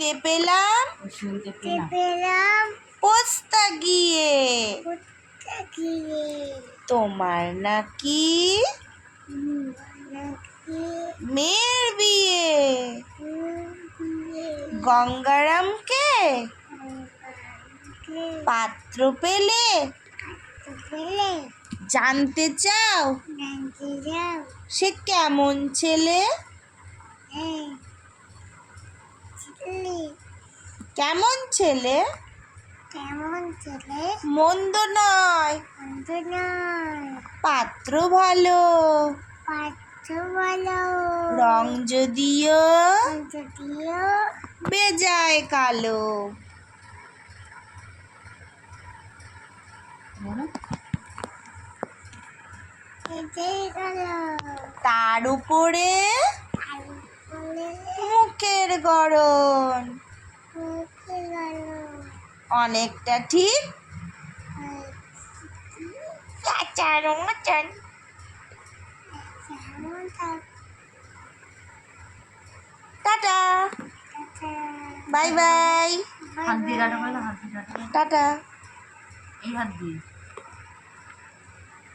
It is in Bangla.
শুনতে পেলাম পোস্তা গিয়ে তোমার নাকি মেয়ের বিয়ে। গঙ্গারামকে পাত্র পেলে জানতে চাও সে কেমন ছেলে? কেমন ছেলে? মন্দ নয়, পাত্র ভালো, রং যদিও বেজায় কালো। তার উপরে মুখের গড়ন অনেকটা ঠিক চাচার মতন। Tata, bye bye, tata. এই হাত দিয়ে